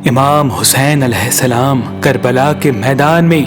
امام حسین علیہ السلام کربلا کے میدان میں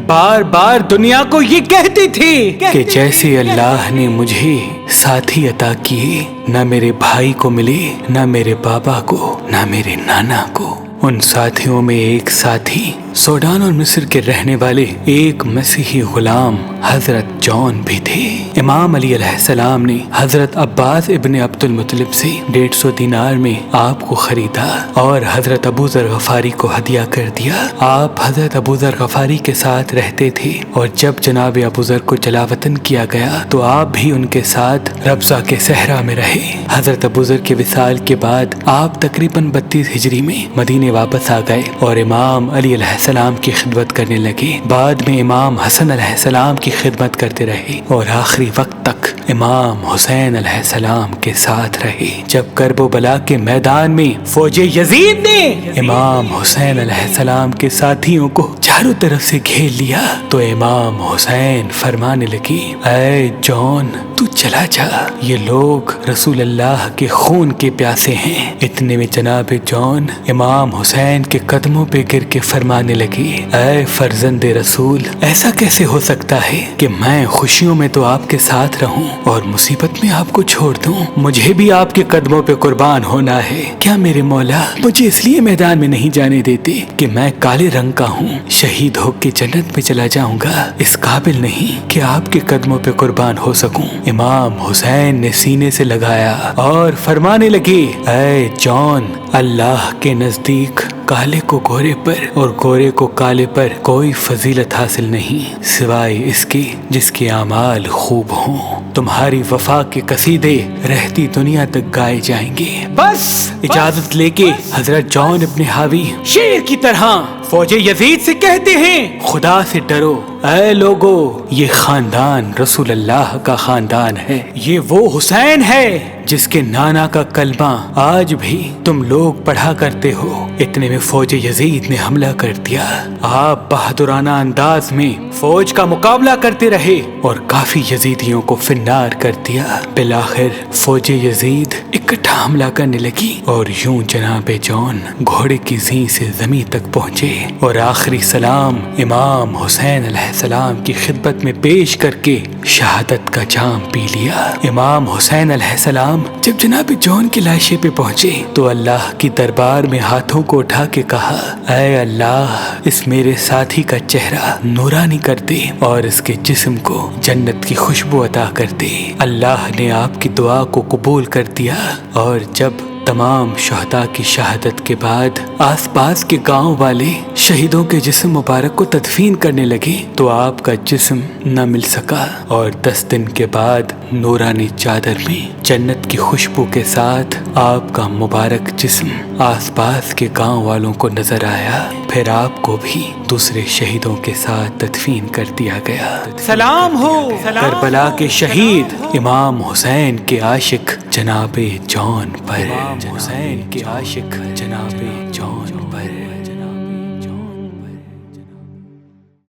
بار بار دنیا کو یہ کہتی تھی کہ جیسے اللہ نے مجھے ساتھی عطا کیے، نہ میرے بھائی کو ملے، نہ میرے بابا کو، نہ میرے نانا کو۔ ان ساتھیوں میں ایک ساتھی سوڈان اور مصر کے رہنے والے ایک مسیحی غلام حضرت جون بھی تھے۔ امام علی علیہ السلام نے حضرت عباس ابن عبد المطلب سے 150 دینار میں آپ کو خریدا اور حضرت ابو ذر غفاری کو ہدیہ کر دیا۔ آپ حضرت ابو ذر غفاری کے ساتھ رہتے تھے اور جب جناب ابو ذر کو جلاوطن کیا گیا تو آپ بھی ان کے ساتھ ربضہ کے صحرا میں رہے۔ حضرت ابو ذر کے وصال کے بعد آپ تقریباً 32 ہجری میں مدینے واپس آ گئے اور امام علی علیہ السلام کی خدمت کرنے لگے۔ بعد میں امام حسن علیہ السلام کی خدمت کرتے رہے اور آخری وقت تک امام حسین علیہ السلام کے ساتھ رہے۔ جب کرب و بلا کے میدان میں فوج یزید نے امام حسین علیہ السلام کے ساتھیوں کو چاروں طرف سے گھیر لیا تو امام حسین فرمانے لگے، اے جون تو چلا جا، یہ لوگ رسول اللہ کے خون کے پیاسے ہیں۔ اتنے میں جناب جون امام حسین کے قدموں پہ گر کے فرمانے لگے، اے فرزند رسول، ایسا کیسے ہو سکتا ہے کہ میں خوشیوں میں تو آپ کے ساتھ رہوں اور مصیبت میں آپ کو چھوڑ دوں؟ مجھے بھی آپ کے قدموں پہ قربان ہونا ہے۔ کیا میرے مولا مجھے اس لیے میدان میں نہیں جانے دیتے کہ میں کالے رنگ کا ہوں، شہید ہو کے جنت میں چلا جاؤں گا؟ اس قابل نہیں کہ آپ کے قدموں پہ قربان ہو سکوں۔ امام حسین نے سینے سے لگایا اور فرمانے لگے، اے جون، اللہ کے نزدیک کالے کو گورے پر اور گورے کو کالے پر کوئی فضیلت حاصل نہیں سوائے اس کے جس کے اعمال خوب ہوں۔ تمہاری وفا کے قصیدے رہتی دنیا تک گائے جائیں گے۔ بس اجازت لے کے حضرت جون ابن حاوی شیر کی طرح فوج یزید سے کہتے ہیں، خدا سے ڈرو اے لوگو، یہ خاندان رسول اللہ کا خاندان ہے، یہ وہ حسین ہے جس کے نانا کا کلمہ آج بھی تم لوگ پڑھا کرتے ہو۔ اتنے میں فوج یزید نے حملہ کر دیا۔ آپ بہادرانہ انداز میں فوج کا مقابلہ کرتے رہے اور کافی یزیدیوں کو فنار کر دیا۔ بالآخر فوج یزید اکٹھا حملہ کرنے لگی اور یوں جناب جون گھوڑے کی زین سے زمین تک پہنچے اور آخری سلام امام حسین علیہ السلام کی خدمت میں پیش کر کے شہادت کا جام پی لیا۔ امام حسین علیہ السلام جب جناب جون کی لاشے پہ پہنچے تو اللہ کی دربار میں ہاتھوں کو اٹھا کے کہا، اے اللہ، اس میرے ساتھی کا چہرہ نورانی کر دے اور اس کے جسم کو جنت کی خوشبو عطا کر دے۔ اللہ نے آپ کی دعا کو قبول کر دیا اور جب تمام شہداء کی شہادت کے بعد آس پاس کے گاؤں والے شہیدوں کے جسم مبارک کو تدفین کرنے لگے تو آپ کا جسم نہ مل سکا اور 10 دن کے بعد نورانی چادر میں جنت کی خوشبو کے ساتھ آپ کا مبارک جسم آس پاس کے گاؤں والوں کو نظر آیا۔ پھر آپ کو بھی دوسرے شہیدوں کے ساتھ تدفین کر دیا گیا۔ سلام ہو کربلا کے شہید امام حسین کے عاشق جناب جون پر، حسین کے عاشق جناب